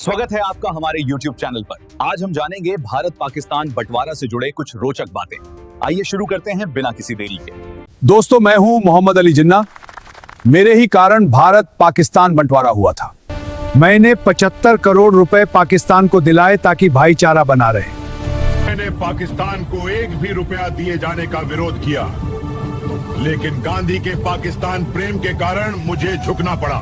स्वागत है आपका हमारे YouTube चैनल पर। आज हम जानेंगे भारत पाकिस्तान बंटवारा से जुड़े कुछ रोचक बातें। आइए शुरू करते हैं बिना किसी देरी के। दोस्तों, मैं हूं मोहम्मद अली जिन्ना। मेरे ही कारण भारत पाकिस्तान बंटवारा हुआ था। मैंने 75 करोड़ रुपए पाकिस्तान को दिलाए ताकि भाईचारा बना रहे। मैंने पाकिस्तान को एक भी रुपया दिए जाने का विरोध किया, लेकिन गांधी के पाकिस्तान प्रेम के कारण मुझे झुकना पड़ा।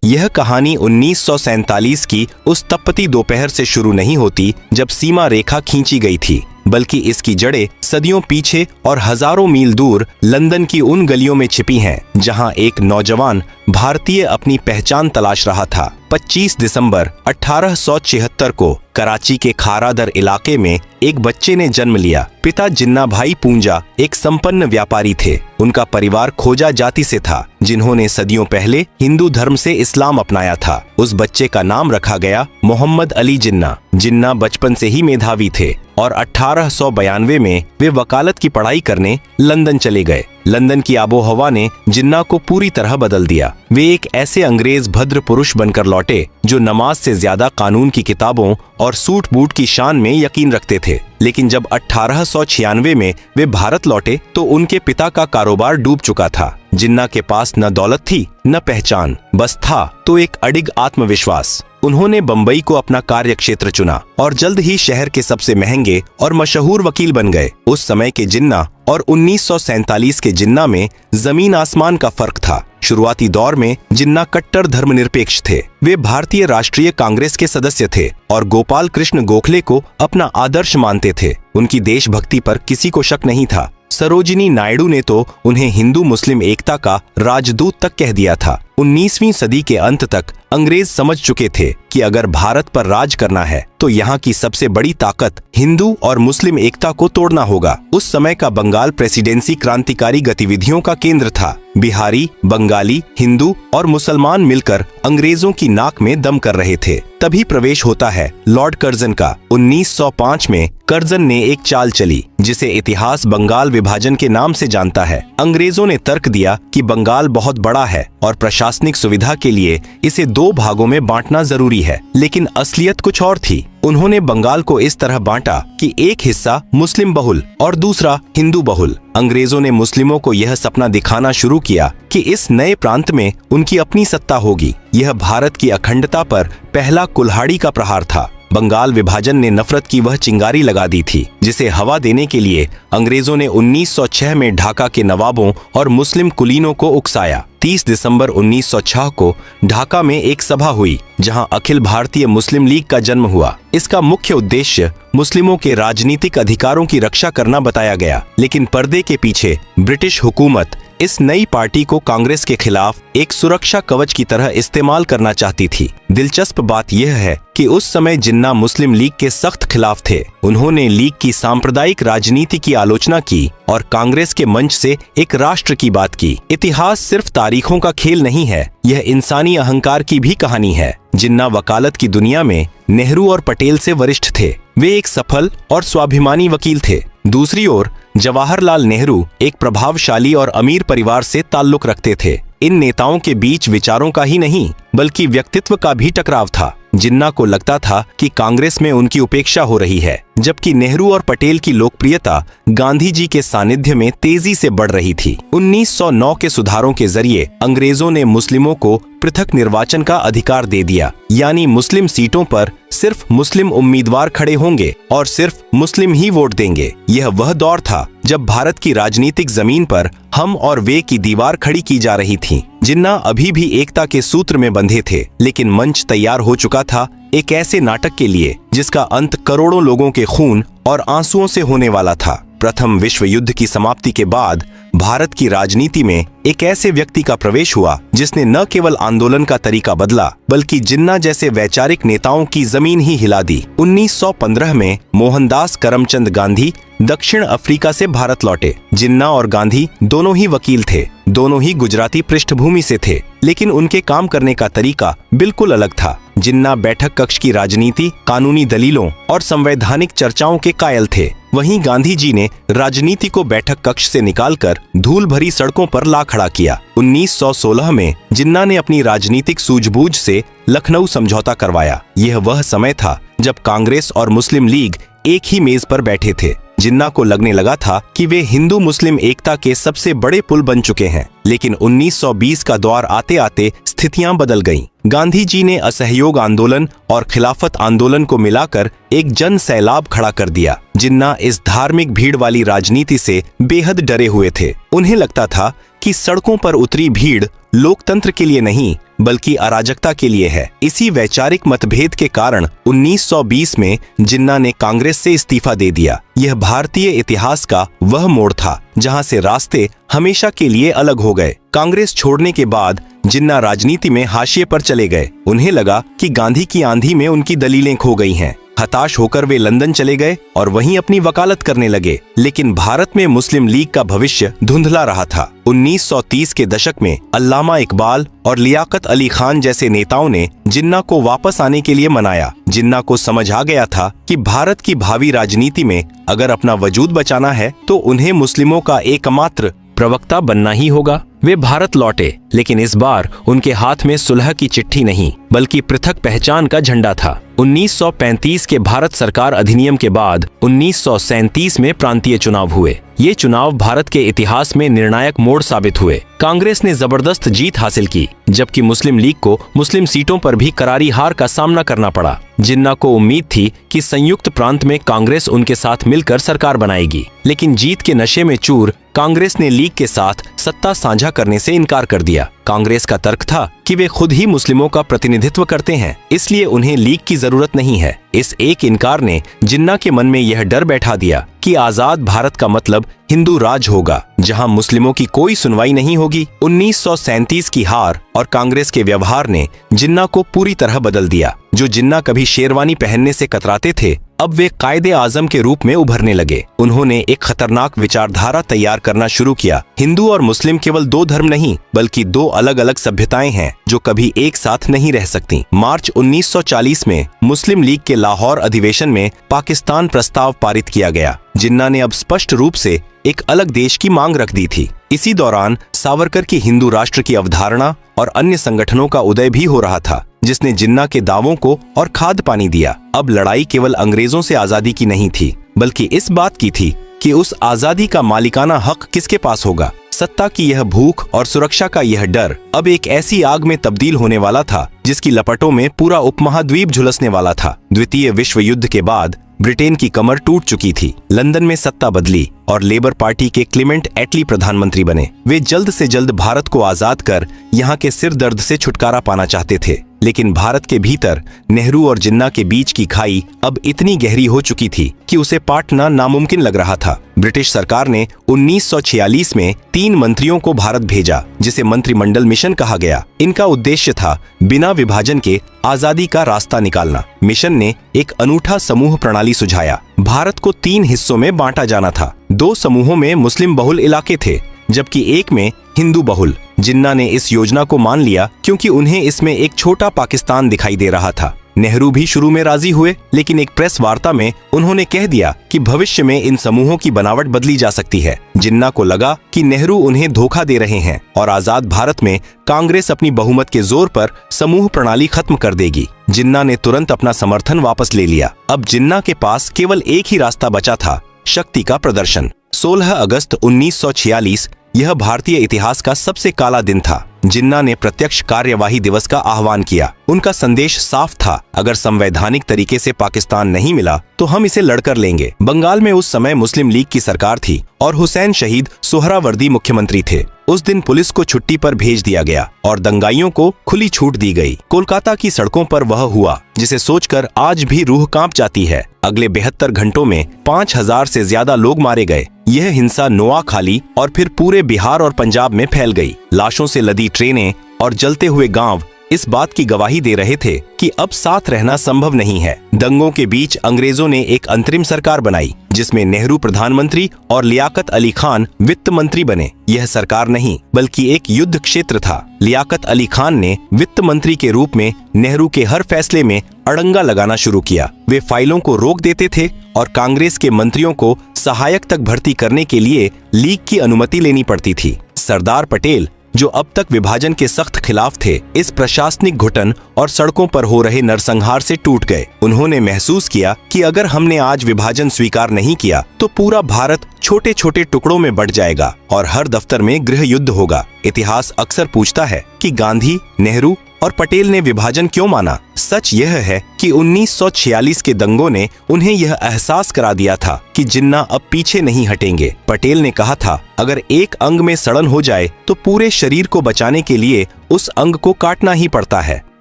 यह कहानी 1947 की उस तपती दोपहर से शुरू नहीं होती जब सीमा रेखा खींची गई थी, बल्कि इसकी जड़ें सदियों पीछे और हजारों मील दूर लंदन की उन गलियों में छिपी हैं, जहां एक नौजवान भारतीय अपनी पहचान तलाश रहा था। 25 दिसंबर 1876 को कराची के खारादर इलाके में एक बच्चे ने जन्म लिया। पिता जिन्ना भाई पूंजा एक संपन्न व्यापारी थे। उनका परिवार खोजा जाति से था, जिन्होंने सदियों पहले हिंदू धर्म से इस्लाम अपनाया था। उस बच्चे का नाम रखा गया मोहम्मद अली जिन्ना। जिन्ना बचपन से ही मेधावी थे और 1892 में वे वकालत की पढ़ाई करने लंदन चले गए। लंदन की आबोहवा ने जिन्ना को पूरी तरह बदल दिया। वे एक ऐसे अंग्रेज भद्र पुरुष बनकर लौटे जो नमाज से ज्यादा कानून की किताबों और सूट बूट की शान में यकीन रखते थे। लेकिन जब 1896 में वे भारत लौटे तो उनके पिता का कारोबार डूब चुका था। जिन्ना के पास न दौलत थी न पहचान, बस था तो एक अडिग आत्मविश्वास। उन्होंने बंबई को अपना कार्य क्षेत्र चुना और जल्द ही शहर के सबसे महंगे और मशहूर वकील बन गए। उस समय के जिन्ना और 1947 के जिन्ना में जमीन आसमान का फर्क था। शुरुआती दौर में जिन्ना कट्टर धर्मनिरपेक्ष थे। वे भारतीय राष्ट्रीय कांग्रेस के सदस्य थे और गोपाल कृष्ण गोखले को अपना आदर्श मानते थे। उनकी देशभक्ति पर किसी को शक नहीं था। सरोजिनी नायडू ने तो उन्हें हिंदू मुस्लिम एकता का राजदूत तक कह दिया था। 19वीं सदी के अंत तक अंग्रेज समझ चुके थे कि अगर भारत पर राज करना है तो यहाँ की सबसे बड़ी ताकत हिंदू और मुस्लिम एकता को तोड़ना होगा। उस समय का बंगाल प्रेसिडेंसी क्रांतिकारी गतिविधियों का केंद्र था। बिहारी, बंगाली, हिंदू और मुसलमान मिलकर अंग्रेजों की नाक में दम कर रहे थे। तभी प्रवेश होता है लॉर्ड कर्जन का। 1905 में कर्जन ने एक चाल चली जिसे इतिहास बंगाल विभाजन के नाम से जानता है। अंग्रेजों ने तर्क दिया कि बंगाल बहुत बड़ा है और प्रशासनिक सुविधा के लिए इसे 2 भागों में बांटना जरूरी है, लेकिन असलियत कुछ और थी। उन्होंने बंगाल को इस तरह बांटा कि एक हिस्सा मुस्लिम बहुल और दूसरा हिंदू बहुल। अंग्रेजों ने मुस्लिमों को यह सपना दिखाना शुरू किया कि इस नए प्रांत में उनकी अपनी सत्ता होगी। यह भारत की अखंडता पर पहला कुल्हाड़ी का प्रहार था। बंगाल विभाजन ने नफरत की वह चिंगारी लगा दी थी जिसे हवा देने के लिए अंग्रेजों ने 1906 में ढाका के नवाबों और मुस्लिम कुलीनों को उकसाया। 30 दिसंबर 1906 को ढाका में एक सभा हुई जहां अखिल भारतीय मुस्लिम लीग का जन्म हुआ। इसका मुख्य उद्देश्य मुस्लिमों के राजनीतिक अधिकारों की रक्षा करना बताया गया, लेकिन पर्दे के पीछे ब्रिटिश हुकूमत इस नई पार्टी को कांग्रेस के खिलाफ एक सुरक्षा कवच की तरह इस्तेमाल करना चाहती थी। दिलचस्प बात यह है कि उस समय जिन्ना मुस्लिम लीग के सख्त खिलाफ थे। उन्होंने लीग की सांप्रदायिक राजनीति की आलोचना की और कांग्रेस के मंच से एक राष्ट्र की बात की। इतिहास सिर्फ तारीखों का खेल नहीं है, यह इंसानी अहंकार की भी कहानी है। जिन्ना वकालत की दुनिया में नेहरू और पटेल से वरिष्ठ थे। वे एक सफल और स्वाभिमानी वकील थे। दूसरी ओर जवाहरलाल नेहरू एक प्रभावशाली और अमीर परिवार से ताल्लुक रखते थे। इन नेताओं के बीच विचारों का ही नहीं बल्कि व्यक्तित्व का भी टकराव था। जिन्ना को लगता था कि कांग्रेस में उनकी उपेक्षा हो रही है, जबकि नेहरू और पटेल की लोकप्रियता गांधी जी के सानिध्य में तेजी से बढ़ रही थी। 1909 के सुधारों के जरिए अंग्रेजों ने मुस्लिमों को पृथक निर्वाचन का अधिकार दे दिया, यानी मुस्लिम सीटों पर सिर्फ मुस्लिम उम्मीदवार खड़े होंगे और सिर्फ मुस्लिम ही वोट देंगे। यह वह दौर था जब भारत की राजनीतिक जमीन पर हम और वे की दीवार खड़ी की जा रही थी। जिन्ना अभी भी एकता के सूत्र में बंधे थे, लेकिन मंच तैयार हो चुका था एक ऐसे नाटक के लिए जिसका अंत करोड़ों लोगों के खून और आंसुओं से होने वाला था। प्रथम विश्व युद्ध की समाप्ति के बाद भारत की राजनीति में एक ऐसे व्यक्ति का प्रवेश हुआ जिसने न केवल आंदोलन का तरीका बदला बल्कि जिन्ना जैसे वैचारिक नेताओं की जमीन ही हिला दी। 1915 में मोहनदास करमचंद गांधी दक्षिण अफ्रीका से भारत लौटे। जिन्ना और गांधी दोनों ही वकील थे, दोनों ही गुजराती पृष्ठभूमि से थे, लेकिन उनके काम करने का तरीका बिल्कुल अलग था। जिन्ना बैठक कक्ष की राजनीति, कानूनी दलीलों और संवैधानिक चर्चाओं के कायल थे, वहीं गांधी जी ने राजनीति को बैठक कक्ष से निकालकर धूल भरी सड़कों पर ला खड़ा किया। 1916 में जिन्ना ने अपनी राजनीतिक सूझबूझ से लखनऊ समझौता करवाया। यह वह समय था जब कांग्रेस और मुस्लिम लीग एक ही मेज पर बैठे थे। जिन्ना को लगने लगा था कि वे हिंदू मुस्लिम एकता के सबसे बड़े पुल बन चुके हैं, लेकिन 1920 का दौर आते आते स्थितियां बदल गईं। गांधी जी ने असहयोग आंदोलन और खिलाफत आंदोलन को मिलाकर एक जन सैलाब खड़ा कर दिया। जिन्ना इस धार्मिक भीड़ वाली राजनीति से बेहद डरे हुए थे। उन्हें लगता था कि सड़कों पर उतरी भीड़ लोकतंत्र के लिए नहीं बल्कि अराजकता के लिए है। इसी वैचारिक मतभेद के कारण 1920 में जिन्ना ने कांग्रेस से इस्तीफा दे दिया। यह भारतीय इतिहास का वह मोड़ था जहां से रास्ते हमेशा के लिए अलग हो गए। कांग्रेस छोड़ने के बाद जिन्ना राजनीति में हाशिए पर चले गए। उन्हें लगा कि गांधी की आंधी में उनकी दलीलें खो गई हैं। हताश होकर वे लंदन चले गए और वहीं अपनी वकालत करने लगे। लेकिन भारत में मुस्लिम लीग का भविष्य धुंधला रहा था। 1930 के दशक में अल्लामा इकबाल और लियाकत अली खान जैसे नेताओं ने जिन्ना को वापस आने के लिए मनाया। जिन्ना को समझ आ गया था कि भारत की भावी राजनीति में अगर अपना वजूद बचाना है तो उन्हें मुस्लिमों का एकमात्र प्रवक्ता बनना ही होगा। वे भारत लौटे, लेकिन इस बार उनके हाथ में सुलह की चिट्ठी नहीं बल्कि पृथक पहचान का झंडा था। 1935 के भारत सरकार अधिनियम के बाद 1937 में प्रांतीय चुनाव हुए। ये चुनाव भारत के इतिहास में निर्णायक मोड़ साबित हुए। कांग्रेस ने जबरदस्त जीत हासिल की, जबकि मुस्लिम लीग को मुस्लिम सीटों पर भी करारी हार का सामना करना पड़ा। जिन्ना को उम्मीद थी कि संयुक्त प्रांत में कांग्रेस उनके साथ मिलकर सरकार बनाएगी, लेकिन जीत के नशे में चूर कांग्रेस ने लीग के साथ सत्ता साझा करने से इनकार कर दिया। कांग्रेस का तर्क था कि वे खुद ही मुस्लिमों का प्रतिनिधित्व करते हैं, इसलिए उन्हें लीग की जरूरत नहीं है। इस एक इनकार ने जिन्ना के मन में यह डर बैठा दिया कि आजाद भारत का मतलब हिंदू राज होगा, जहां मुस्लिमों की कोई सुनवाई नहीं होगी। 1937 की हार और कांग्रेस के व्यवहार ने जिन्ना को पूरी तरह बदल दिया। जो जिन्ना कभी शेरवानी पहनने से कतराते थे, अब वे कायदे आजम के रूप में उभरने लगे। उन्होंने एक खतरनाक विचारधारा तैयार करना शुरू किया। हिंदू और मुस्लिम केवल दो धर्म नहीं बल्कि दो अलग अलग सभ्यताएं हैं जो कभी एक साथ नहीं रह सकती। मार्च 1940 में मुस्लिम लीग के लाहौर अधिवेशन में पाकिस्तान प्रस्ताव पारित किया गया। जिन्ना ने अब स्पष्ट रूप से एक अलग देश की मांग रख दी थी। इसी दौरान सावरकर की हिंदू राष्ट्र की अवधारणा और अन्य संगठनों का उदय भी हो रहा था, जिसने जिन्ना के दावों को और खाद पानी दिया। अब लड़ाई केवल अंग्रेजों से आजादी की नहीं थी, बल्कि इस बात की थी कि उस आजादी का मालिकाना हक किसके पास होगा। सत्ता की यह भूख और सुरक्षा का यह डर अब एक ऐसी आग में तब्दील होने वाला था जिसकी लपटों में पूरा उपमहाद्वीप झुलसने वाला था। द्वितीय विश्व युद्ध के बाद ब्रिटेन की कमर टूट चुकी थी। लंदन में सत्ता बदली और लेबर पार्टी के क्लेमेंट एटली प्रधानमंत्री बने। वे जल्द से जल्द भारत को आजाद कर यहाँ के सिर दर्द से छुटकारा पाना चाहते थे, लेकिन भारत के भीतर नेहरू और जिन्ना के बीच की खाई अब इतनी गहरी हो चुकी थी कि उसे पाटना नामुमकिन लग रहा था। ब्रिटिश सरकार ने 1946 में 3 मंत्रियों को भारत भेजा, जिसे मंत्रिमंडल मिशन कहा गया। इनका उद्देश्य था बिना विभाजन के आजादी का रास्ता निकालना। मिशन ने एक अनूठा समूह प्रणाली सुझाया। भारत को 3 हिस्सों में बांटा जाना था। 2 समूहों में मुस्लिम बहुल इलाके थे, जबकि एक में हिंदू बहुल। जिन्ना ने इस योजना को मान लिया क्योंकि उन्हें इसमें एक छोटा पाकिस्तान दिखाई दे रहा था। नेहरू भी शुरू में राजी हुए, लेकिन एक प्रेस वार्ता में उन्होंने कह दिया कि भविष्य में इन समूहों की बनावट बदली जा सकती है। जिन्ना को लगा कि नेहरू उन्हें धोखा दे रहे हैं और आजाद भारत में कांग्रेस अपनी बहुमत के जोर पर समूह प्रणाली खत्म कर देगी। जिन्ना ने तुरंत अपना समर्थन वापस ले लिया। अब जिन्ना के पास केवल एक ही रास्ता बचा था, शक्ति का प्रदर्शन। 16 अगस्त 1946 यह भारतीय इतिहास का सबसे काला दिन था। जिन्ना ने प्रत्यक्ष कार्यवाही दिवस का आह्वान किया। उनका संदेश साफ था, अगर संवैधानिक तरीके से पाकिस्तान नहीं मिला तो हम इसे लड़कर लेंगे। बंगाल में उस समय मुस्लिम लीग की सरकार थी और हुसैन शहीद सोहरावर्दी मुख्यमंत्री थे। उस दिन पुलिस को छुट्टी पर भेज दिया गया और दंगाइयों को खुली छूट दी गई। कोलकाता की सड़कों पर वह हुआ जिसे सोचकर आज भी रूह कांप जाती है। अगले 72 घंटों में 5000 से ज्यादा लोग मारे गए। यह हिंसा नोआखाली और फिर पूरे बिहार और पंजाब में फैल गई। लाशों से लदी ट्रेनें और जलते हुए गांव इस बात की गवाही दे रहे थे कि अब साथ रहना संभव नहीं है। दंगों के बीच अंग्रेजों ने एक अंतरिम सरकार बनाई, जिसमें नेहरू प्रधानमंत्री और लियाकत अली खान वित्त मंत्री बने। यह सरकार नहीं बल्कि एक युद्ध क्षेत्र था। लियाकत अली खान ने वित्त मंत्री के रूप में नेहरू के हर फैसले में अड़ंगा लगाना शुरू किया। वे फाइलों को रोक देते थे और कांग्रेस के मंत्रियों को सहायक तक भर्ती करने के लिए लीग की अनुमति लेनी पड़ती थी। सरदार पटेल जो अब तक विभाजन के सख्त खिलाफ थे, इस प्रशासनिक घुटन और सड़कों पर हो रहे नरसंहार से टूट गए। उन्होंने महसूस किया कि अगर हमने आज विभाजन स्वीकार नहीं किया तो पूरा भारत छोटे छोटे टुकड़ों में बंट जाएगा और हर दफ्तर में गृह युद्ध होगा। इतिहास अक्सर पूछता है कि गांधी, नेहरू और पटेल ने विभाजन क्यों माना। सच यह है कि 1946 के दंगों ने उन्हें यह एहसास करा दिया था कि जिन्ना अब पीछे नहीं हटेंगे। पटेल ने कहा था, अगर एक अंग में सड़न हो जाए तो पूरे शरीर को बचाने के लिए उस अंग को काटना ही पड़ता है।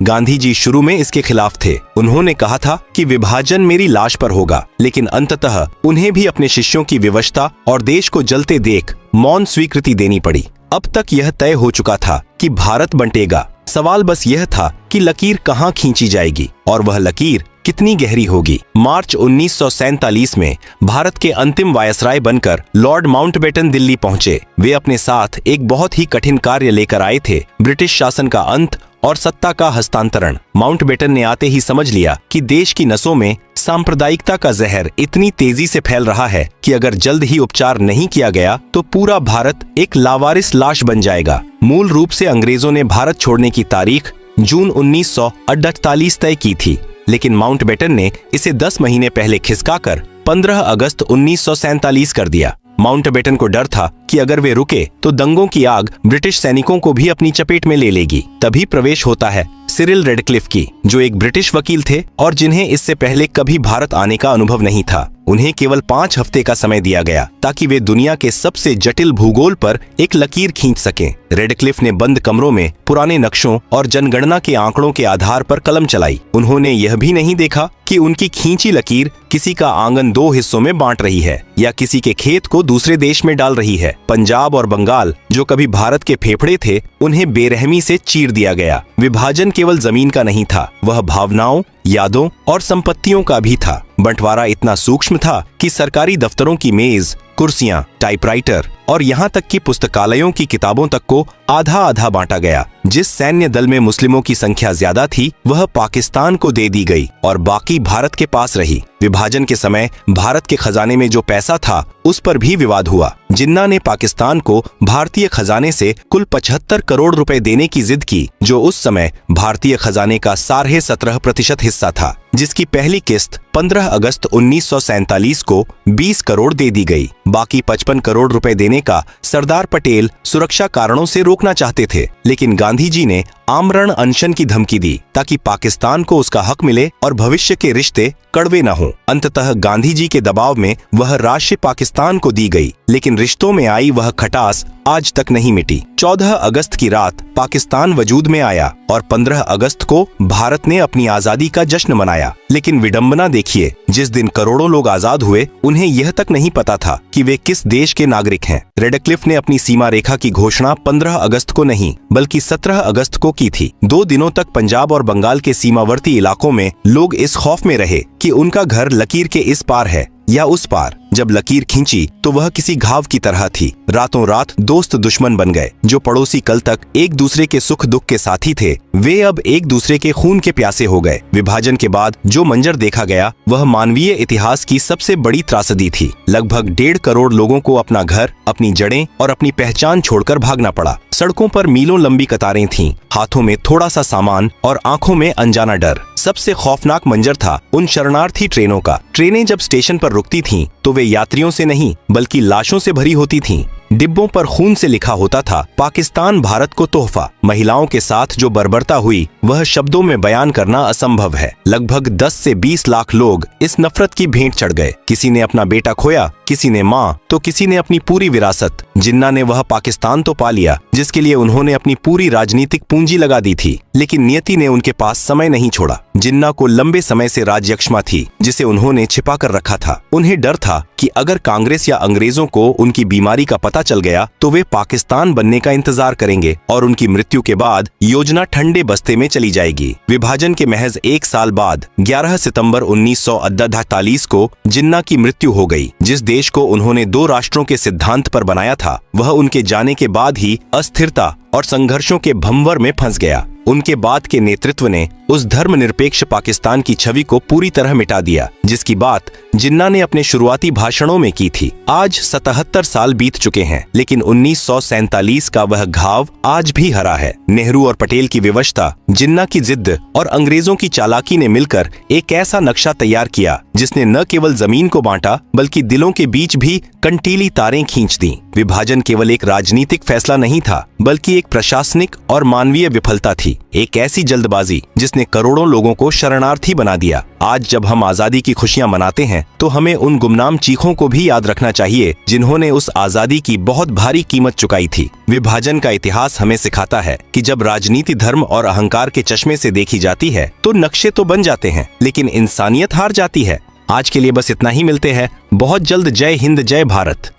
गांधी जी शुरू में इसके खिलाफ थे। उन्होंने कहा था कि विभाजन मेरी लाश पर होगा, लेकिन अंततः उन्हें भी अपने शिष्यों की विवशता और देश को जलते देख मौन स्वीकृति देनी पड़ी। अब तक यह तय हो चुका था कि भारत बंटेगा। सवाल बस यह था कि लकीर कहां खींची जाएगी और वह लकीर कितनी गहरी होगी। मार्च 1947 में भारत के अंतिम वायसराय बनकर लॉर्ड माउंटबेटन दिल्ली पहुंचे। वे अपने साथ एक बहुत ही कठिन कार्य लेकर आए थे, ब्रिटिश शासन का अंत और सत्ता का हस्तांतरण। माउंटबेटन ने आते ही समझ लिया कि देश की नसों में सांप्रदायिकता का जहर इतनी तेजी से फैल रहा है कि अगर जल्द ही उपचार नहीं किया गया तो पूरा भारत एक लावारिस लाश बन जाएगा। मूल रूप से अंग्रेजों ने भारत छोड़ने की तारीख जून 1948 तय की थी, लेकिन माउंटबेटन ने इसे 10 महीने पहले खिसकाकर 15 अगस्त 1947 कर दिया। माउंटबेटन को डर था कि अगर वे रुके तो दंगों की आग ब्रिटिश सैनिकों को भी अपनी चपेट में ले लेगी। तभी प्रवेश होता है सिरिल रेडक्लिफ की, जो एक ब्रिटिश वकील थे और जिन्हें इससे पहले कभी भारत आने का अनुभव नहीं था। उन्हें केवल 5 हफ्ते का समय दिया गया ताकि वे दुनिया के सबसे जटिल भूगोल पर एक लकीर खींच सकें। रेडक्लिफ ने बंद कमरों में पुराने नक्शों और जनगणना के आंकड़ों के आधार पर कलम चलाई। उन्होंने यह भी नहीं देखा कि उनकी खींची लकीर किसी का आंगन 2 हिस्सों में बांट रही है या किसी के खेत को दूसरे देश में डाल रही है। पंजाब और बंगाल, जो कभी भारत के फेफड़े थे, उन्हें बेरहमी से चीर दिया गया। विभाजन केवल जमीन का नहीं था, वह भावनाओं, यादों और संपत्तियों का भी था। बंटवारा इतना सूक्ष्म था कि सरकारी दफ्तरों की मेज, कुर्सियां, टाइपराइटर और यहाँ तक कि पुस्तकालयों की किताबों तक को आधा आधा बांटा गया। जिस सैन्य दल में मुस्लिमों की संख्या ज्यादा थी वह पाकिस्तान को दे दी गई और बाकी भारत के पास रही। विभाजन के समय भारत के खजाने में जो पैसा था उस पर भी विवाद हुआ। जिन्ना ने पाकिस्तान को भारतीय खजाने से कुल 75 करोड़ रुपए देने की जिद की, जो उस समय भारतीय खजाने का 17.5% हिस्सा था, जिसकी पहली किस्त 15 अगस्त 1947 को 20 करोड़ दे दी गई। बाकी 55 करोड़ रुपए देने का सरदार पटेल सुरक्षा कारणों से रोकना चाहते थे, लेकिन गांधी जी ने आमरण अनशन की धमकी दी ताकि पाकिस्तान को उसका हक मिले और भविष्य के रिश्ते कड़वे न हों। अंततः गांधी जी के दबाव में वह राशि पाकिस्तान को दी गई, लेकिन रिश्तों में आई वह खटास आज तक नहीं मिटी। 14 अगस्त की रात पाकिस्तान वजूद में आया और 15 अगस्त को भारत ने अपनी आजादी का जश्न मनाया। लेकिन विडंबना देखिए, जिस दिन करोड़ों लोग आजाद हुए उन्हें यह तक नहीं पता था कि वे किस देश के नागरिक हैं। रेडक्लिफ ने अपनी सीमा रेखा की घोषणा 15 अगस्त को नहीं बल्कि 17 अगस्त को की थी। 2 दिनों तक पंजाब और बंगाल के सीमावर्ती इलाकों में लोग इस खौफ में रहे कि उनका घर लकीर के इस पार है या उस पार। जब लकीर खींची तो वह किसी घाव की तरह थी। रातों रात दोस्त दुश्मन बन गए। जो पड़ोसी कल तक एक दूसरे के सुख दुख के साथी थे, वे अब एक दूसरे के खून के प्यासे हो गए। विभाजन के बाद जो मंजर देखा गया वह मानवीय इतिहास की सबसे बड़ी त्रासदी थी। लगभग 1.5 करोड़ लोगों को अपना घर, अपनी जड़ें और अपनी पहचान छोड़कर भागना पड़ा। सड़कों पर मीलों लंबी कतारें थीं, हाथों में थोड़ा सा सामान और आंखों में अनजाना डर। सबसे खौफनाक मंजर था उन शरणार्थी ट्रेनों का। ट्रेनें जब स्टेशन पर रुकती थीं तो वे यात्रियों से नहीं बल्कि लाशों से भरी होती थीं। डिब्बों पर खून से लिखा होता था, पाकिस्तान भारत को तोहफा। महिलाओं के साथ जो बर्बरता हुई वह शब्दों में बयान करना असंभव है। लगभग 10 से 20 लाख लोग इस नफरत की भेंट चढ़ गए। किसी ने अपना बेटा खोया, किसी ने माँ, तो किसी ने अपनी पूरी विरासत। जिन्ना ने वह पाकिस्तान तो पा लिया जिसके लिए उन्होंने अपनी पूरी राजनीतिक पूंजी लगा दी थी, लेकिन नियति ने उनके पास समय नहीं छोड़ा। जिन्ना को लंबे समय से राजयक्ष्मा थी जिसे उन्होंने छिपा कर रखा था। उन्हें डर था कि अगर कांग्रेस या अंग्रेजों को उनकी बीमारी का पता चल गया तो वे पाकिस्तान बनने का इंतजार करेंगे और उनकी मृत्यु के बाद योजना ठंडे बस्ते में चली जाएगी। विभाजन के महज 1 साल बाद 11 सितंबर 1948 को जिन्ना की मृत्यु हो गई। जिस देश को उन्होंने 2 राष्ट्रों के सिद्धांत पर बनाया था वह उनके जाने के बाद ही अस्त अस्थिरता और संघर्षों के भंवर में फंस गया। उनके बाद के नेतृत्व ने उस धर्मनिरपेक्ष पाकिस्तान की छवि को पूरी तरह मिटा दिया, जिसकी बात जिन्ना ने अपने शुरुआती भाषणों में की थी। आज 77 साल बीत चुके हैं, लेकिन 1947 का वह घाव आज भी हरा है। नेहरू और पटेल की विवशता, जिन्ना की जिद्द और अंग्रेजों की चालाकी ने मिलकर एक ऐसा नक्शा तैयार किया जिसने न केवल जमीन को बांटा बल्कि दिलों के बीच भी कंटीली तारें खींच दी। विभाजन केवल एक राजनीतिक फैसला नहीं था, बल्कि एक प्रशासनिक और मानवीय विफलता थी, एक ऐसी जल्दबाजी जिसने करोड़ों लोगों को शरणार्थी बना दिया। आज जब हम आजादी की खुशियां मनाते हैं तो हमें उन गुमनाम चीखों को भी याद रखना चाहिए जिन्होंने उस आजादी की बहुत भारी कीमत चुकाई थी। विभाजन का इतिहास हमें सिखाता है कि जब राजनीति धर्म और अहंकार के चश्मे से देखी जाती है तो नक्शे तो बन जाते हैं, लेकिन इंसानियत हार जाती है। आज के लिए बस इतना ही, मिलते हैं बहुत जल्द। जय हिंद, जय भारत।